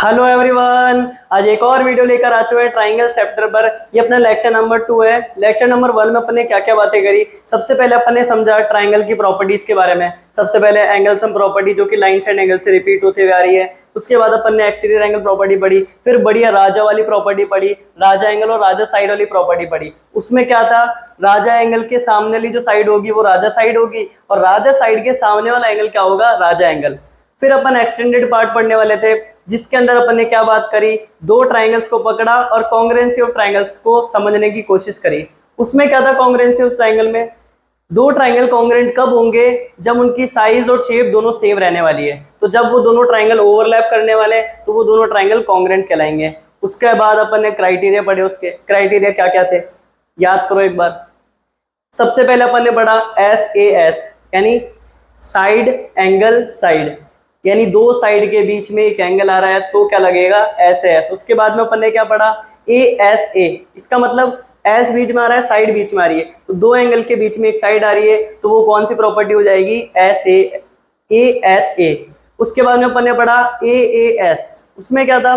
Hello everyone, आज एक और वीडियो लेकर आ चुके हैं ट्राइंगल चैप्टर पर। ये अपना लेक्चर नंबर 2 है। लेक्चर नंबर 1 में अपन ने क्या क्या बातें करी। सबसे पहले अपन ने समझा ट्राइंगल की प्रॉपर्टीज के बारे में। सबसे पहले एंगल सम प्रॉपर्टी जो कि लाइंस एंड एंगल से रिपीट होते हुए आ रही है। उसके बाद अपन ने एक्सटीरियर एंगल प्रॉपर्टी पढ़ी, फिर बढ़िया राजा वाली प्रॉपर्टी पढ़ी, राजा एंगल और राजा साइड वाली प्रॉपर्टी पढ़ी। उसमें क्या था, राजा एंगल के सामने वाली जो साइड होगी वो राजा साइड होगी और राजा साइड के सामने वाला एंगल क्या होगा, राजा एंगल। फिर अपन एक्सटेंडेड पार्ट पढ़ने वाले थे जिसके अंदर अपन ने क्या बात करी, दो ट्राइंगल्स को पकड़ा और कॉन्ग्रुएंसी ऑफ ट्राइंगल्स को समझने की कोशिश करी। उसमें क्या था, कॉन्ग्रुएंसी ऑफ ट्राइंगल में दो ट्राइंगल कॉन्ग्रुएंट कब होंगे, जब उनकी साइज और शेप दोनों सेम रहने वाली है। तो जब वो दोनों ट्राइंगल ओवरलैप करने वाले तो वो दोनों ट्राइंगल कॉन्ग्रुएंट कहलाएंगे। उसके बाद अपन ने क्राइटेरिया पढ़े। उसके क्राइटेरिया क्या क्या थे याद करो एक बार। सबसे पहले अपन ने पढ़ा SAS यानी साइड एंगल साइड, यानी दो साइड के बीच में एक एंगल आ रहा है तो क्या लगेगा, SAS। उसके बाद में अपन ने क्या पढ़ा, ASA। इसका मतलब एस बीच में आ रहा है, साइड बीच में आ रही है, तो दो एंगल के बीच में एक साइड आ रही है तो वो कौन सी प्रॉपर्टी हो जाएगी, ASA। उसके बाद में अपन ने पढ़ा AAS। उसमें क्या था,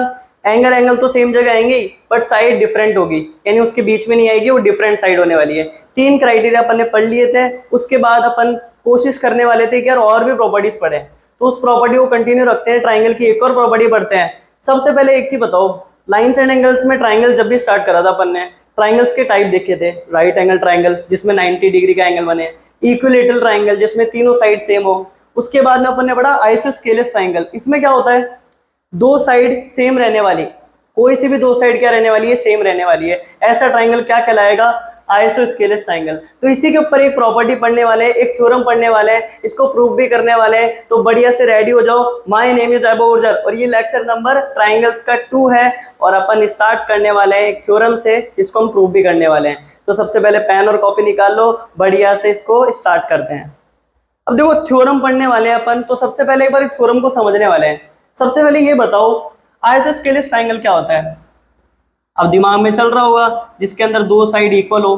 एंगल एंगल तो सेम जगह आएंगे बट साइड डिफरेंट होगी, यानी उसके बीच में नहीं आएगी, वो डिफरेंट साइड होने वाली है। तीन क्राइटेरिया अपन ने पढ़ लिए थे। उसके बाद अपन कोशिश करने वाले थे कि यार और भी प्रॉपर्टीज पढ़े, तो उस प्रॉपर्टी को कंटिन्यू रखते हैं। ट्राइंगल की एक और प्रॉपर्टी पढ़ते हैं। सबसे पहले एक चीज बताओ, लाइंस एंड एंगल्स में ट्राइंगल जब भी स्टार्ट करा था अपन ने, ट्राइंगल्स के टाइप देखे थे। राइट एंगल ट्राइंगल जिसमें 90 डिग्री का एंगल बने, इक्विलेटरल ट्राइंगल जिसमें तीनों साइड सेम हो। उसके बाद में अपन ने पढ़ा आइसोस्केलेस ट्राइंगल। इसमें क्या होता है, दो साइड सेम रहने वाली, कोई सी भी दो साइड क्या रहने वाली है, सेम रहने वाली है। ऐसा ट्राइंगल क्या कहलाएगा, आइसोस्केलेस ट्राइंगल। तो इसी के ऊपर एक प्रॉपर्टी पढ़ने वाले, एक थ्योरम पढ़ने वाले हैं, इसको प्रूव भी करने वाले हैं। तो बढ़िया से रेडी हो जाओ। माय नेम इज अबू उर्जर और ये लेक्चर नंबर ट्राइंगल्स का 2 है और अपन स्टार्ट करने वाले हैं एक थ्योरम से, इसको हम प्रूव भी करने वाले हैं। तो सबसे पहले पेन और कॉपी निकाल लो, बढ़िया से इसको स्टार्ट करते हैं। अब देखो थ्योरम पढ़ने वाले हैं अपन, तो सबसे पहले एक बार थ्योरम को समझने वाले हैं। सबसे पहले ये बताओ आइसोस्केलेस ट्राइंगल क्या होता है। अब दिमाग में चल रहा होगा जिसके अंदर दो साइड इक्वल हो।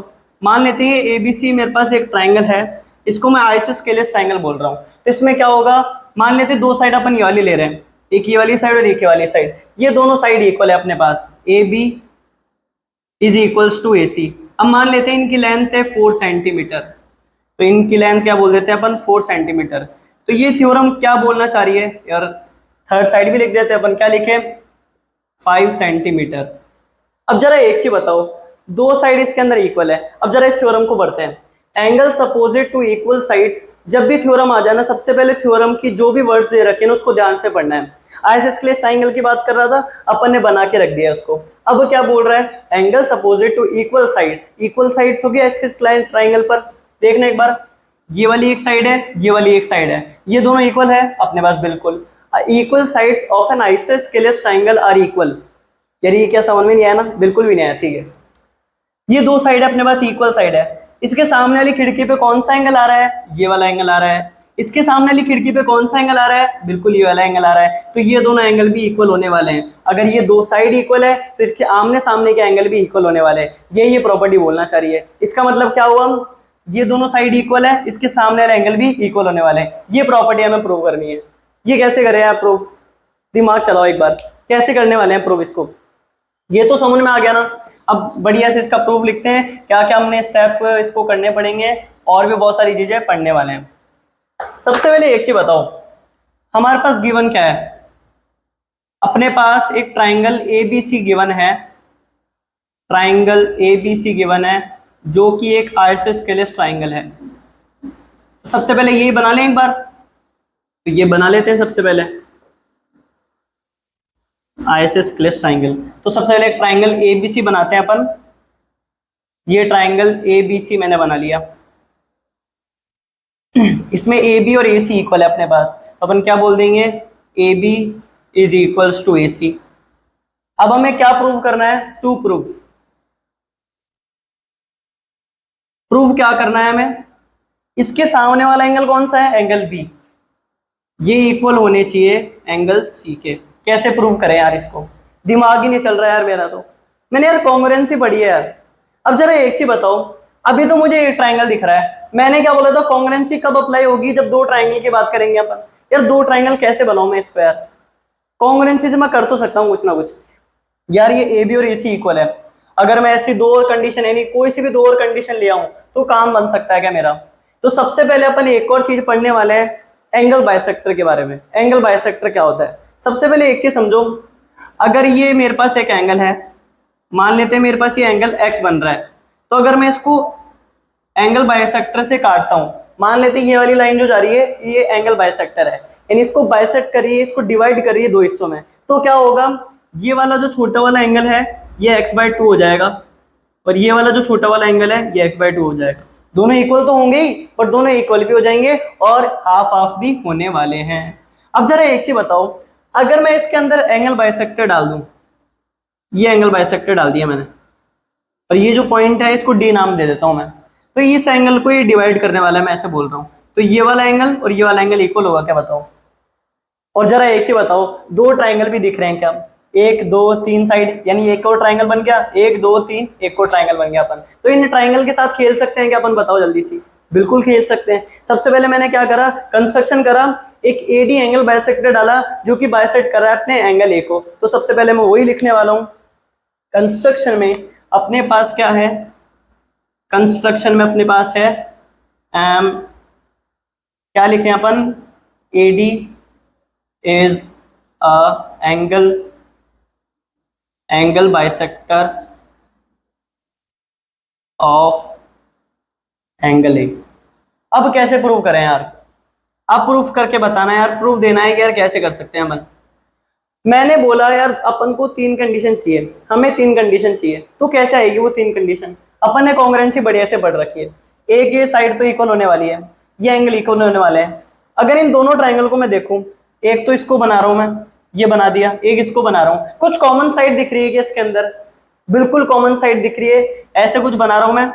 मान लेते हैं ABC मेरे पास एक ट्राइंगल है, इसको मैं आइसोस्केलेस ट्राइंगल बोल रहा हूँ। तो इसमें क्या होगा, मान लेते हैं दो साइड अपन ये वाली ले रहे हैं, एक ये वाली साइड और एक ये वाली साइड। ये दोनों साइड इक्वल है अपने पास, AB is equals to AC। अब मान लेते हैं इनकी लेंथ है 4 सेंटीमीटर, तो इनकी लेंथ क्या बोल देते हैं अपन, 4 सेंटीमीटर। तो ये थ्योरम क्या बोलना चाह रही है यार, थर्ड साइड भी लिख देते हैं अपन, क्या लिखे, 5 सेंटीमीटर। अब जरा एक चीज बताओ, दो साइड इसके अंदर इक्वल है। अब जरा इस थ्योरम को पढ़ते हैं। Angles opposite to equal sides, जब भी थ्योरम आ जाना सबसे पहले थ्योरम की जो भी वर्ड्स दे रखे हैं उसको ध्यान से पढ़ना है। आइसोस्केलेस ट्राइंगल की बात कर रहा था, अपन ने बना के रख दिया उसको। अब क्या बोल रहा है, angles opposite to equal sides. Equal sides हो गया इसके ट्राइंगल पर। देखना एक बार, ये वाली एक साइड है, ये वाली एक साइड है, ये दोनों इक्वल है अपने पास, बिल्कुल। Equal sides of an isosceles triangle are equal. यार ये क्या समझ में नहीं आया ना, बिल्कुल भी नहीं आया, ठीक है। ये दो साइड है अपने पास, इक्वल साइड है। इसके सामने वाली खिड़की पे कौन सा एंगल आ रहा है, ये वाला एंगल आ रहा है। इसके सामने वाली खिड़की पे कौन सा एंगल आ रहा है, बिल्कुल ये वाला एंगल आ रहा है। तो ये दोनों एंगल भी इक्वल होने वाले हैं। अगर ये दो साइड इक्वल है तो इसके आमने सामने के एंगल भी इक्वल होने वाले हैं। ये प्रॉपर्टी बोलना चाह रही है। इसका मतलब क्या हुआ, ये दोनों साइड इक्वल है, इसके सामने वाले एंगल भी इक्वल होने वाले हैं। ये प्रॉपर्टी हमें प्रूव करनी है। ये कैसे करें यार प्रूव, दिमाग चलाओ एक बार, कैसे करने वाले हैं प्रूव इसको। ये तो समझ में आ गया ना। अब बढ़िया से इसका प्रूफ लिखते हैं, क्या क्या हमने स्टेप इसको करने पड़ेंगे और भी बहुत सारी चीजें पढ़ने वाले हैं। सबसे पहले एक चीज बताओ, हमारे पास गिवन क्या है, अपने पास एक ट्राइंगल ABC गिवन है। ट्राइंगल ABC गिवन है जो कि एक आइसोस्केलेस ट्राइंगल है। सबसे पहले यही बना लें एक बार, तो ये बना लेते हैं सबसे पहले आइसोस्केलेस ट्राइंगल। तो सबसे पहले एक ट्राइंगल ABC बनाते हैं अपन। ये ट्राइंगल ABC मैंने बना लिया, इसमें AB और AC इक्वल है अपने पास, तो अपन क्या बोल देंगे, AB is equals to AC। अब हमें क्या प्रूव करना है, टू प्रूफ। प्रूफ क्या करना है हमें, इसके सामने वाला एंगल कौन सा है, एंगल B, ये इक्वल होने चाहिए एंगल C के। कैसे प्रूव करें यार इसको, दिमाग ही नहीं चल रहा है यार मेरा। तो मैंने यार कॉन्ग्रुएंसी पढ़ी है यार। अब जरा एक चीज बताओ, अभी तो मुझे एक ट्राइंगल दिख रहा है, मैंने क्या बोला था, कॉन्ग्रुएंसी कब अप्लाई होगी, जब दो ट्राइंगल की बात करेंगे अपन। यार दो ट्राइंगल कैसे बनाऊं मैं इसको यार, कॉन्ग्रुएंसी से मैं कर तो सकता हूँ कुछ ना कुछ, यार ये ए बी और ए सी इक्वल है, अगर मैं ऐसी दो और कंडीशन यानी कोई सी भी दो और कंडीशन ले आऊं तो काम बन सकता है क्या मेरा। तो सबसे पहले अपन एक और चीज पढ़ने वाले हैं एंगल बाइसेक्टर के बारे में। एंगल बाइसेक्टर क्या होता है, सबसे पहले एक चीज समझो, अगर ये मेरे पास एक एंगल है, मान लेते हैं मेरे पास ये एंगल एक्स बन रहा है, तो अगर मैं इसको एंगल बाइसेक्टर से काटता हूं, मान लेते हैं ये वाली लाइन जो जा रही है ये एंगल बाइसेक्टर है, यानी इसको बाइसेक्ट करिए, इसको डिवाइड करिए दो हिस्सों में, तो क्या होगा, ये वाला जो छोटा वाला एंगल है ये x/2 हो जाएगा, और ये वाला जो छोटा वाला एंगल है ये x/2 हो जाएगा। दोनों इक्वल तो होंगे ही, पर दोनों इक्वल भी हो जाएंगे और हाफ हाफ भी होने वाले हैं। अब जरा एक चीज बताओ, अगर मैं इसके अंदर एंगल बाइसेक्टर डाल दूं, ये एंगल बाइसेक्टर डाल दिया मैंने, और ये जो पॉइंट है इसको डी नाम दे देता हूं मैं, तो इस एंगल को ये डिवाइड करने वाला है, मैं ऐसे बोल रहा हूं, तो ये वाला एंगल और ये वाला एंगल इक्वल होगा क्या बताओ। और जरा एक चीज बताओ, दो ट्राइंगल भी दिख रहे हैं क्या, एक दो तीन साइड, यानी एक और ट्राइंगल बन गया, एक दो तीन एक और ट्राइंगल बन गया अपन, तो इन ट्राइंगल के साथ खेल सकते हैं क्या अपन, बताओ जल्दी सी। बिल्कुल खेल सकते हैं। सबसे पहले मैंने क्या करा, कंस्ट्रक्शन करा, एक एडी एंगल बाइसेक्टर डाला जो कि बाइसेक्ट कर रहा है अपने एंगल ए को, तो सबसे पहले मैं वही लिखने वाला हूं। कंस्ट्रक्शन में अपने पास क्या है, कंस्ट्रक्शन में अपने पास है क्या लिखें अपन, AD is a angle bisector of angle A. अब कैसे प्रूव करें यार, अब प्रूफ करके बताना है यार, प्रूफ देना है कि यार कैसे कर सकते हैं अपन। मैंने बोला यार अपन को तीन कंडीशन चाहिए, हमें तीन कंडीशन चाहिए, तो कैसे आएगी वो तीन कंडीशन। अपन ने कॉन्ग्रुएंसी बढ़िया से पढ़ रखी है, एक ये साइड तो इक्वल होने वाली है, ये एंगल इक्वल होने वाले हैं। अगर इन दोनों ट्राइंगल को मैं देखूं, एक तो इसको बना रहा हूं मैं, ये बना दिया, एक इसको बना रहा हूं, कुछ कॉमन साइड दिख रही है क्या इसके अंदर, बिल्कुल कॉमन साइड दिख रही है, ऐसे कुछ बना रहा हूं मैं।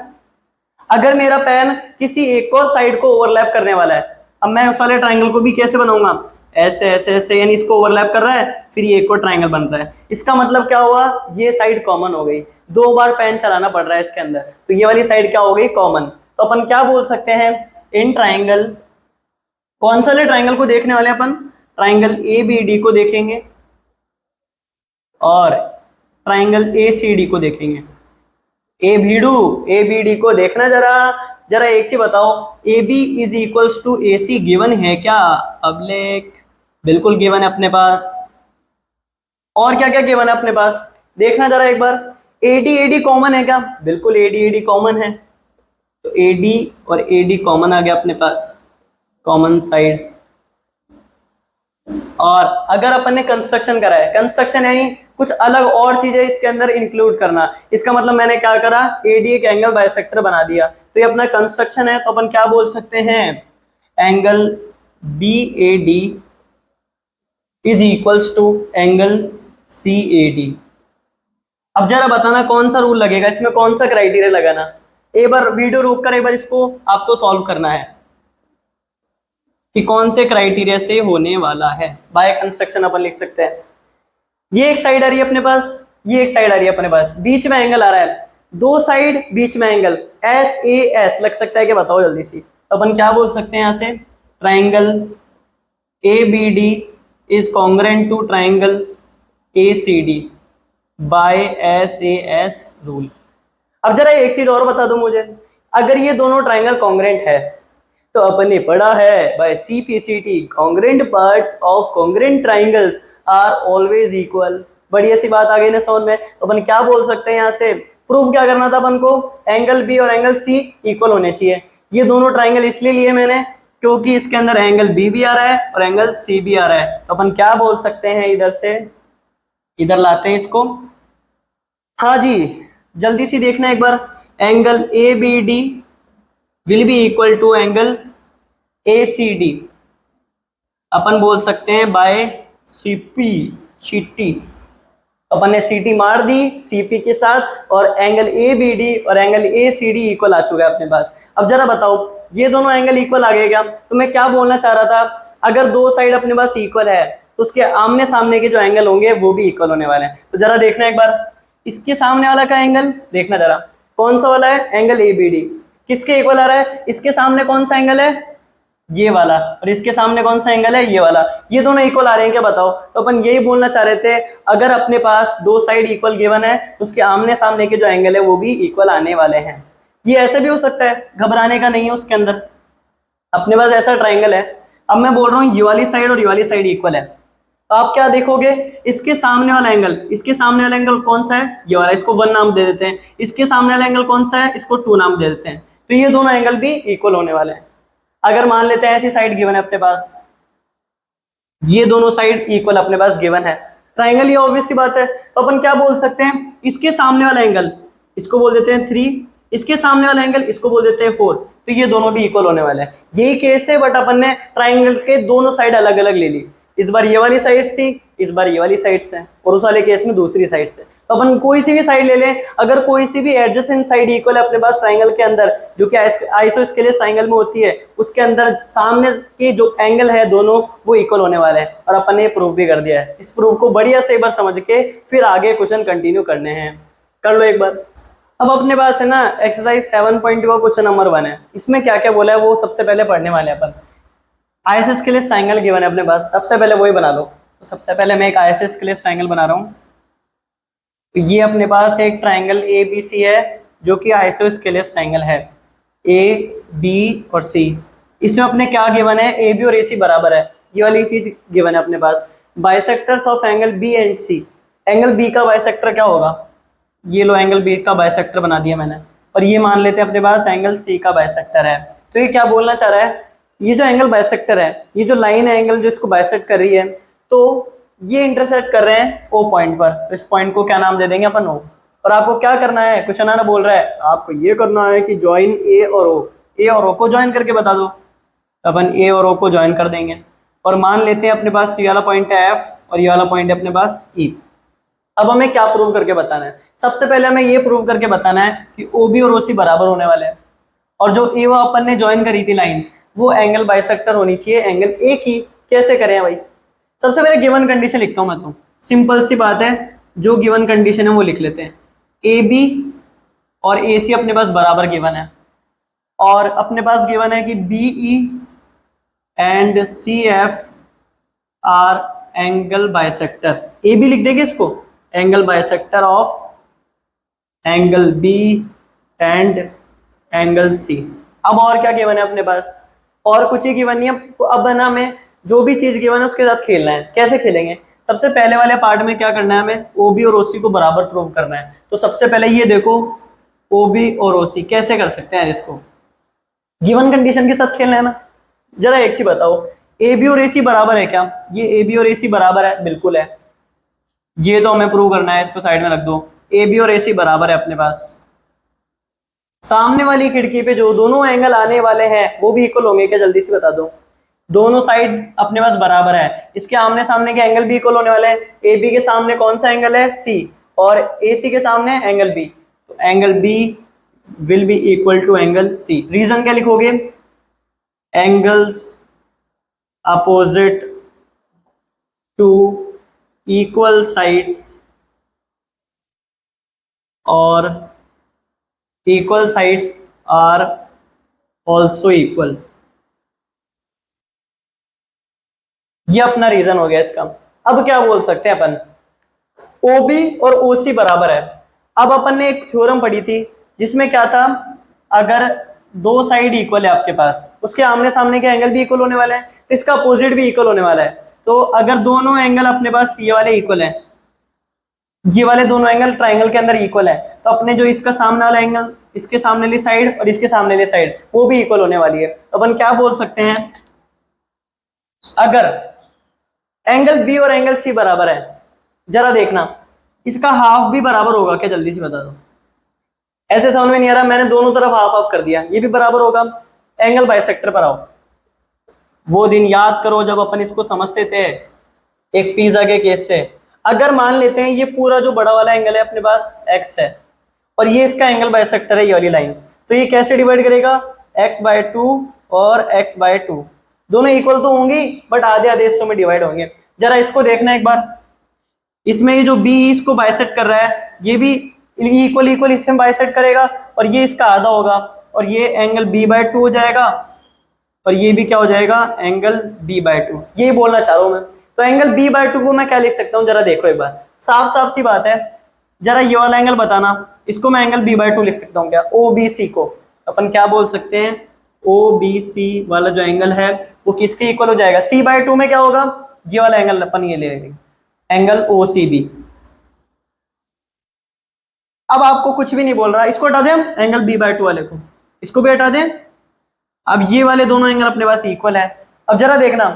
अगर मेरा पेन किसी एक और साइड को ओवरलैप करने वाला है, अब मैं उस वाले ट्राइंगल को भी कैसे बनाऊंगा, ऐसे ऐसे ऐसे, यानी इसको ओवरलैप कर रहा है, फिर ये एक और ट्राइंगल बन रहा है, इसका मतलब क्या हुआ, ये साइड कॉमन हो गई, दो बार पेन चलाना पड़ रहा है इसके अंदर, तो ये वाली साइड क्या हो गई, कॉमन। तो अपन क्या बोल सकते हैं, इन ट्राइंगल, कौन सा वाले ट्राइंगल को देखने वाले अपन, ट्राइंगल ए बी डी को देखेंगे और ट्राइंगल ए सी डी को देखेंगे। ए बी डी को देखना, जरा जरा एक चीज बताओ, A B is equals to A C given है क्या पब्लिक, बिल्कुल गिवन है अपने पास। और क्या क्या गिवन है अपने पास, देखना जरा एक बार, एडी कॉमन है क्या, बिल्कुल एडी कॉमन है, तो एडी और एडी कॉमन आ गया अपने पास, कॉमन साइड। और अगर अपन ने कंस्ट्रक्शन करा है, कंस्ट्रक्शन यानी कुछ अलग और चीजें इसके अंदर इंक्लूड करना, इसका मतलब मैंने क्या करा, एडी एक एंगल बाइसेक्टर बना दिया, तो ये अपना कंस्ट्रक्शन है, तो अपन क्या बोल सकते हैं, angle B A D is equals to angle C A D. अब जरा बताना कौन सा रूल लगेगा इसमें, कौन सा क्राइटेरिया लगाना, एक बार वीडियो रोक कर एक बार इसको आपको सॉल्व करना है कि कौन से क्राइटेरिया से होने वाला है। बाय कंस्ट्रक्शन अपन लिख सकते हैं, ये एक साइड आ रही है अपने पास, ये एक साइड आ रही है अपने पास, बीच में एंगल आ रहा है, दो साइड बीच में एंगल, एस ए एस लग सकता है कि बताओ जल्दी सी। तो अपन क्या बोल सकते हैं यहां से, triangle A B D is congruent to triangle A C D by S A S rule. अब जरा एक चीज और बता दो मुझे, अगर ये दोनों ट्राइंगल कॉन्ग्रुएंट है, तो अपन ने पढ़ा है by CPCT, congruent parts of congruent triangles are always equal. बढ़िया सी बात आ गई ना समझ में। तो अपन क्या बोल सकते हैं यहाँ से, प्रूफ क्या करना था अपन को, एंगल बी और एंगल सी इक्वल होने चाहिए। ये दोनों ट्राइंगल इसलिए लिए मैंने क्योंकि इसके अंदर एंगल बी भी आ रहा है और एंगल सी भी आ रहा है। तो अपन क्या बोल सकते हैं, इधर से इधर लाते हैं इसको, हाँ जी जल्दी सी देखना एक बार, angle A B D will be equal to angle A C D, अपन बोल सकते हैं बाय सीपी सीटी। अपन ने सीटी मार दी सीपी के साथ और एंगल ए बी डी और angle A C D equal आ चुका है अपने पास। अब जरा बताओ ये दोनों एंगल इक्वल आ गए क्या, तो मैं क्या बोलना चाह रहा था, अगर दो साइड अपने पास इक्वल है तो उसके आमने सामने के जो एंगल होंगे वो भी इक्वल होने वाले हैं। तो जरा देखना एक बार, इसके सामने वाला का एंगल देखना जरा, कौन सा वाला है, एंगल ए बी डी, किसके इक्वल आ रहा है, इसके सामने कौन सा एंगल है, ये वाला, और इसके सामने कौन सा एंगल है, ये वाला। ये दोनों इक्वल आ रहे हैं क्या बताओ। तो अपन यही बोलना चाह रहे थे, अगर अपने पास दो साइड इक्वल गिवन है तो उसके आमने सामने के जो एंगल है वो भी इक्वल आने वाले हैं। ये ऐसे भी हो सकता है, घबराने का नहीं है उसके अंदर। अपने पास ऐसा ट्राइंगल है, अब मैं बोल रहा हूँ ये वाली साइड और ये वाली साइड इक्वल है, तो आप क्या देखोगे, इसके सामने वाला एंगल, इसके सामने वाला एंगल कौन सा है, ये वाला, इसको 1 नाम दे देते हैं। इसके सामने वाला एंगल कौन सा है, इसको 2 नाम दे देते हैं। तो ये दोनों एंगल भी इक्वल होने वाले हैं। अगर मान लेते हैं ऐसी साइड गिवन है अपने पास, ये दोनों साइड इक्वल अपने पास गिवन है, ट्राइंगल, ये ऑब्वियस सी बात है। तो अपन क्या बोल सकते हैं, इसके सामने वाला एंगल इसको बोल देते हैं 3, इसके सामने वाला एंगल इसको बोल देते हैं 4, तो ये दोनों भी इक्वल होने वाले हैं। यही केस है, बट अपन ने ट्राइंगल के दोनों साइड अलग अलग ले ली। इस बार ये वाली साइड थी, इस बार ये वाली साइड से, और उस वाले केस में दूसरी साइड से। तो अपन कोई सी भी साइड ले लें, अगर कोई सी भी एडजेसेंट साइड इक्वल है अपने पास ट्राइंगल के अंदर, जो कि आइसोस्केलेस ट्राइंगल में होती है, उसके अंदर सामने के जो एंगल है दोनों वो इक्वल होने वाले हैं। और अपन ने प्रूफ भी कर दिया है। इस प्रूफ को बढ़िया से एक बार समझ के फिर आगे क्वेश्चन कंटिन्यू करने हैं, कर लो एक बार। अब अपने पास है ना एक्सरसाइज 7.2 का क्वेश्चन नंबर 1 है। इसमें क्या क्या बोला है वो सबसे पहले पढ़ने वाले हैं अपन। आइसोस्केलेस ट्रायंगल गिवन है अपने पास, सबसे पहले वही बना लो। तो सबसे पहले मैं एक आइसोस्केलेस ट्रायंगल बना रहा हूँ। तो ये अपने पास एक ट्रायंगल ए बी सी है, जो कि आइसोस्केलेस ट्रायंगल है, ए बी और सी। इसमें अपने क्या गिवन है, ए बी और ए सी बराबर है, ये वाली चीज गिवन है अपने पास। Bisectors of angle B and C, angle B का बाइसेक्टर क्या होगा, ये लो एंगल बी का बाइसेक्टर बना दिया मैंने, और ये मान लेते हैं अपने पास एंगल सी का बाइसेक्टर है। तो ये क्या बोलना चाह रहा है, ये जो एंगल बाइसेक्टर है, ये जो लाइन है एंगल जो इसको बाइसेक्ट कर रही है, तो ये इंटरसेक्ट कर रहे हैं ओ पॉइंट पर। तो इस पॉइंट को क्या नाम दे देंगे अपन, ओ। और आपको क्या करना है, क्वेश्चन आना बोल रहा है आपको ये करना है कि ज्वाइन ए और ओ, ए और ओ को ज्वाइन करके बता दो। अपन ए और ओ को ज्वाइन कर देंगे, और मान लेते हैं अपने पास ये वाला पॉइंट है एफ, और ये वाला पॉइंट है अपने पास ई। अब हमें क्या प्रूव करके बताना है, सबसे पहले हमें ये प्रूव करके बताना है कि ओ बी और ओ सी बराबर होने वाले हैं, और जो ए वो अपन ने ज्वाइन करी थी लाइन, वो एंगल बाइसेक्टर होनी चाहिए एंगल ए की। कैसे करें भाई, सबसे पहले गिवन कंडीशन लिखता हूं मैं, तो सिंपल सी बात है, जो गिवन कंडीशन है वो लिख लेते हैं। ए बी और ए सी अपने पास बराबर गिवन है, और अपने पास गिवन है कि B E and C F are angle bisector. A B लिख देंगे इसको, angle bisector of angle B and angle C. अब और क्या गिवन है अपने पास, और कुछ ही गिवन नहीं है। अब ना हमें जो भी चीज गिवन है उसके साथ खेलना है। कैसे खेलेंगे, सबसे पहले वाले पार्ट में क्या करना है, हमें ओ बी और ओ सी को बराबर प्रूव करना है। तो सबसे पहले ये देखो, ओ बी और ओ सी कैसे कर सकते हैं, इसको गिवन कंडीशन के साथ खेलना है ना। जरा एक चीज बताओ, ए बी और ए सी बराबर है क्या, ये ए बी और ए सी बराबर है, बिल्कुल है। ये तो हमें प्रूव करना है, इसको साइड में रख दो। ए बी और ए सी बराबर है अपने पास। सामने वाली खिड़की पे जो दोनों एंगल आने वाले हैं वो भी इक्वल होंगे क्या, जल्दी से बता दो। दोनों साइड अपने पास बराबर है, इसके आमने सामने के एंगल भी इक्वल होने वाले हैं। ए बी के सामने कौन सा एंगल है, सी, और ए सी के सामने एंगल बी, तो angle B will be equal to angle C. Reason क्या लिखोगे, angles opposite to equal sides और equal sides are also equal. ये अपना रीजन हो गया इसका। अब क्या बोल सकते हैं अपन, ओ बी और ओ सी बराबर है। अब अपन ने एक थ्योरम पढ़ी थी जिसमें क्या था, अगर दो साइड इक्वल है आपके पास, उसके आमने सामने के एंगल भी इक्वल होने वाले हैं, तो इसका अपोजिट भी इक्वल होने वाला है। तो अगर दोनों एंगल अपने पास ये वाले इक्वल है, ये वाले दोनों एंगल ट्राइंगल के अंदर इक्वल है, तो अपने जो इसका सामने वाला एंगल, इसके सामने वाली साइड और इसके सामने वाली साइड, वो भी इक्वल होने वाली है। तो अपन क्या बोल सकते हैं, अगर एंगल बी और एंगल सी बराबर है, जरा देखना इसका हाफ भी बराबर होगा क्या, जल्दी से बता दो। ऐसे समझ में नहीं आ रहा, मैंने दोनों तरफ हाफ हाफ कर दिया, ये भी बराबर होगा। एंगल बाइसेक्टर पर आओ, वो दिन याद करो जब अपन इसको समझते थे एक पिज्जा के केस से। अगर मान लेते हैं ये पूरा जो बड़ा वाला एंगल है अपने पास x है, और ये इसका एंगल बाइसेक्टर है ये वाली लाइन, तो ये कैसे डिवाइड करेगा, x/2 और x/2, दोनों इक्वल तो होंगी बट आधे आधे हिस्सों में डिवाइड होंगे। जरा इसको देखना एक बार, इसमें ये जो b इसको बाइसेक्ट कर रहा है, ये भी इक्वल इक्वल इससे बाइसेक्ट करेगा, और ये इसका आधा होगा, और ये एंगल b/2 हो जाएगा, और ये भी क्या हो जाएगा, एंगल B/2। यही बोलना चाह रहा हूं मैं। तो एंगल B/2 को मैं क्या लिख सकता हूँ, जरा देखो एक बार, साफ साफ सी बात है। जरा ये वाला एंगल बताना, इसको मैं एंगल B/2 लिख सकता हूँ क्या, OBC को अपन क्या बोल सकते हैं, OBC वाला जो एंगल है वो किसके इक्वल हो जाएगा, C/2 में क्या होगा, ये वाला एंगल अपन ये ले लेंगे, एंगल OCB। अब आपको कुछ भी नहीं बोल रहा, इसको हटा दें हम, एंगल B/2 वाले को, इसको भी हटा दें। अब ये वाले दोनों एंगल अपने पास इक्वल है। अब जरा देखना,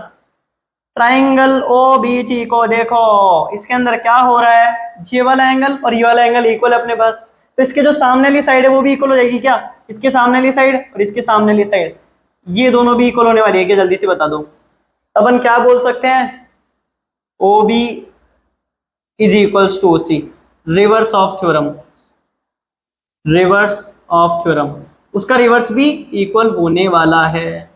ट्राइंगल OBC को देखो, इसके अंदर क्या हो रहा है, ये वाला एंगल और ये वाला एंगल इक्वल है अपने पास। तो इसके जो सामने वाली साइड है वो भी इक्वल हो जाएगी क्या, इसके सामने वाली साइड और इसके सामने वाली साइड, ये दोनों भी इक्वल होने वाली है क्या, जल्दी से बता दो। अपन क्या बोल सकते हैं, OB is equals to OC, reverse of theorem, reverse of theorem, उसका रिवर्स भी इक्वल होने वाला है।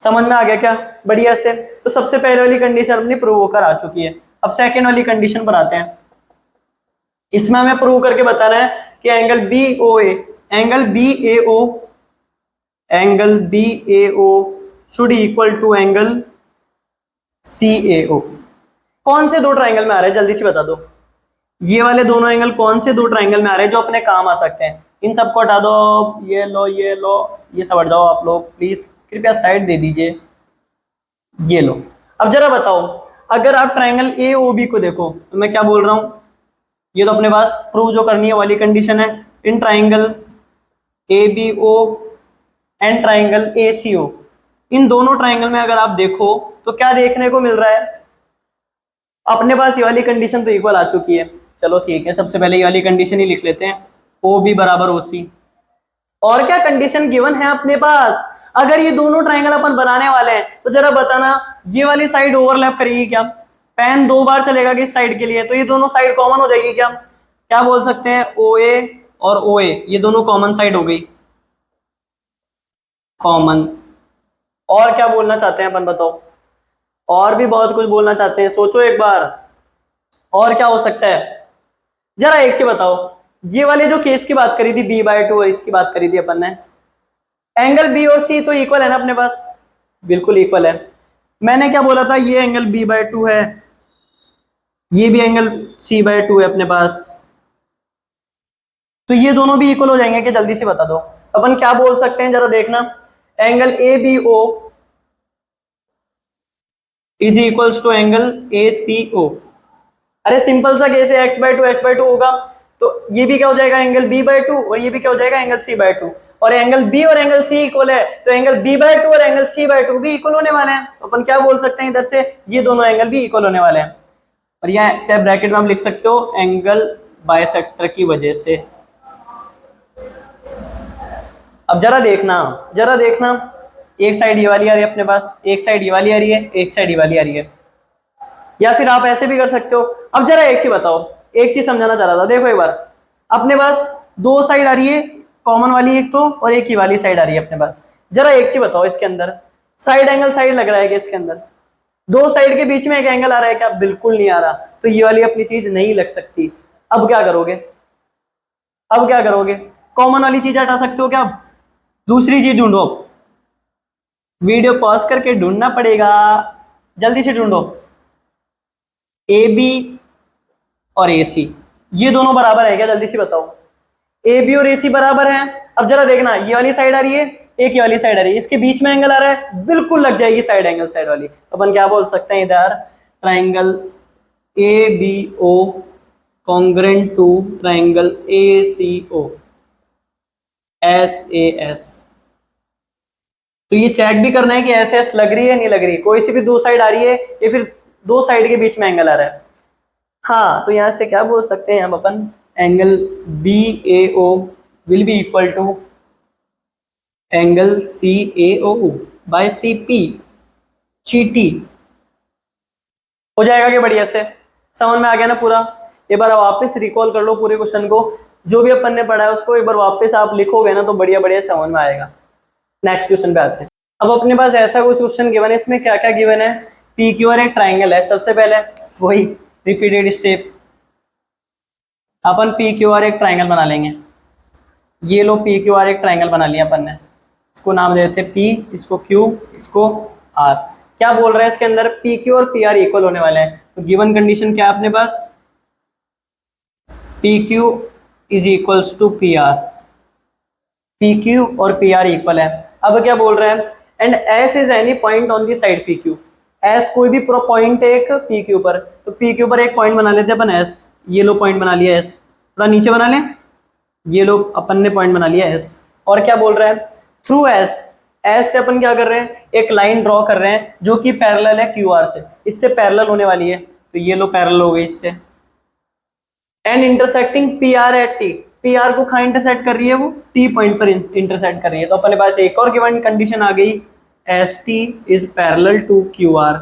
समझ में आ गया क्या, बढ़िया से। तो सबसे पहले वाली कंडीशन अपनी प्रूव होकर आ चुकी है। अब सेकंड वाली कंडीशन पर आते हैं। इसमें हमें प्रूव करके बताना है कि angle BOA, angle BAO, angle BAO should equal to angle CAO। कौन से दो ट्राइंगल में आ रहे हैं, जल्दी से बता दो। ये वाले दोनों एंगल कौन से दो ट्राइंगल में आ रहे हैं जो अपने काम आ सकते हैं, इन सबको हटा दो, ये लो ये लो, ये सब हट जाओ आप लोग प्लीज, कृपया साइड दे दीजिए, ये लो। अब जरा बताओ, अगर आप ट्राइंगल AOB को देखो तो मैं क्या बोल रहा हूं, ये तो अपने पास प्रूव जो करनी है वाली कंडीशन है, in triangle ABO and triangle ACO, इन दोनों ट्राइंगल में अगर आप देखो तो क्या देखने को मिल रहा है, अपने पास ये वाली कंडीशन तो इक्वल आ चुकी है। चलो ठीक है, सबसे पहले ये वाली कंडीशन ही लिख लेते हैं, OB बराबर OC। और क्या कंडीशन गिवन है अपने पास, अगर ये दोनों ट्राइंगल अपन बनाने वाले हैं तो जरा बताना, ये वाली साइड ओवरलैप करेगी क्या, पेन दो बार चलेगा किस साइड के लिए, तो ये दोनों साइड कॉमन हो जाएगी क्या, क्या बोल सकते हैं, OA और OA ये दोनों कॉमन साइड हो गई, कॉमन। और क्या बोलना चाहते हैं अपन बताओ, और भी बहुत कुछ बोलना चाहते हैं, सोचो एक बार, और क्या हो सकता है, जरा एक चीज बताओ। ये वाले जो केस की बात करी थी B/2 और इसकी बात करी थी अपन ने, एंगल B और C तो इक्वल है ना अपने पास, बिल्कुल इक्वल है। मैंने क्या बोला था, ये एंगल B/2 है, ये भी एंगल C/2 है अपने पास, तो ये दोनों भी इक्वल हो जाएंगे क्या, जल्दी से बता दो। अपन क्या बोल सकते हैं, जरा देखना, angle ABO is equals to angle ACO। अरे सिंपल सा केस है, x/2 होगा, तो ये भी क्या हो जाएगा, एंगल B/2, और ये भी क्या हो जाएगा, एंगल C/2। और एंगल B और एंगल C इक्वल है, तो एंगल B/2 और एंगल C/2 भी इक्वल होने वाले हैं। तो अपन क्या बोल सकते हैं इधर से, ये दोनों एंगल भी इक्वल होने वाले हैं। और यहाँ चाहे ब्रैकेट में हम लिख सकते हो, एंगल बाइसेक्टर की वजह से। अब जरा देखना, जरा देखना, एक साइड ये वाली आ रही है अपने पास, एक साइड ये वाली आ रही है, एक साइड ये वाली आ रही है, या फिर आप ऐसे भी कर सकते हो। अब जरा एक चीज बताओ, एक चीज समझाना चाह रहा था, देखो एक बार, अपने पास दो साइड आ रही है कॉमन वाली एक तो, और एक ही वाली साइड आ रही है अपने पास। जरा एक चीज बताओ, इसके अंदर साइड एंगल साइड लग रहा है कि इसके अंदर दो साइड के बीच में एक एंगल आ रहा है क्या, बिल्कुल नहीं आ रहा, तो ये वाली अपनी चीज नहीं लग सकती। अब क्या करोगे, अब क्या करोगे, कॉमन वाली चीज हटा सकते हो क्या, अब दूसरी चीज ढूंढो, वीडियो पॉज करके ढूंढना पड़ेगा, जल्दी से ढूंढो। AB और AC ये दोनों बराबर है क्या, जल्दी से बताओ, AB और AC बराबर है। अब जरा देखना, ये वाली साइड आ रही है, एक ये वाली साइड आ रही है, इसके बीच में एंगल आ रहा है, बिल्कुल लग जाएगी साइड एंगल साइड वाली। अपन क्या बोल सकते हैं इधर, triangle ABO congruent to triangle ACO SAS। तो ये चेक भी करना है कि SS लग रही है नहीं लग रही, कोई सी भी दो साइड आ रही है या फिर दो साइड के बीच में एंगल आ रहा है। हाँ, तो यहां से क्या बोल सकते हैं हम अपन, angle BAO will be equal to angle CAO by CP, GT हो जाएगा कि बढ़िया से, समझ में आ गया ना पूरा। एक बार वापस रिकॉल कर लो पूरे क्वेश्चन को, जो भी अपन ने पढ़ा है उसको एक बार वापस आप लिखोगे ना तो बढ़िया बढ़िया समझ में आएगा। नेक्स्ट क्वेश्चन पे आते हैं। अब अपने पास ऐसा कुछ क्वेश्चन गिवन है, इसमें क्या क्या गिवन है, PQR एक ट्राइंगल है, सबसे पहले वही रिपीटेड स्टेप, अपन PQR एक ट्राइंगल बना लेंगे। ये लो PQR एक ट्राइंगल बना लिया अपन ने, इसको नाम दे देते हैं P, इसको Q, इसको R। क्या बोल रहा है इसके अंदर, PQ और PR इक्वल होने वाले हैं। तो गिवन कंडीशन क्या है अपने पास, PQ is equals to PR, PQ और PR इक्वल है। अब क्या बोल रहा है, and S is any point on the side PQ, S कोई भी पॉइंट है एक PQ पर, तो PQ पर एक पॉइंट बना लेते हैं अपन S, ये लो पॉइंट बना लिया S, थोड़ा नीचे बना लें, ये लो अपन ने पॉइंट बना लिया S। और क्या बोल रहा है, थ्रू S, S से अपन क्या कर रहे हैं, एक लाइन ड्रॉ कर रहे हैं जो कि पैरेलल है QR से, इससे पैरेलल होने वाली है, तो ये लो पैरेलल हो गई इससे। And intersecting PR at T, PR को कहाँ इंटरसेक्ट कर रही है, वो T पॉइंट पर इंटरसेक्ट कर रही है। तो अपने पास एक और गिवन कंडीशन आ गई, ST is parallel to QR।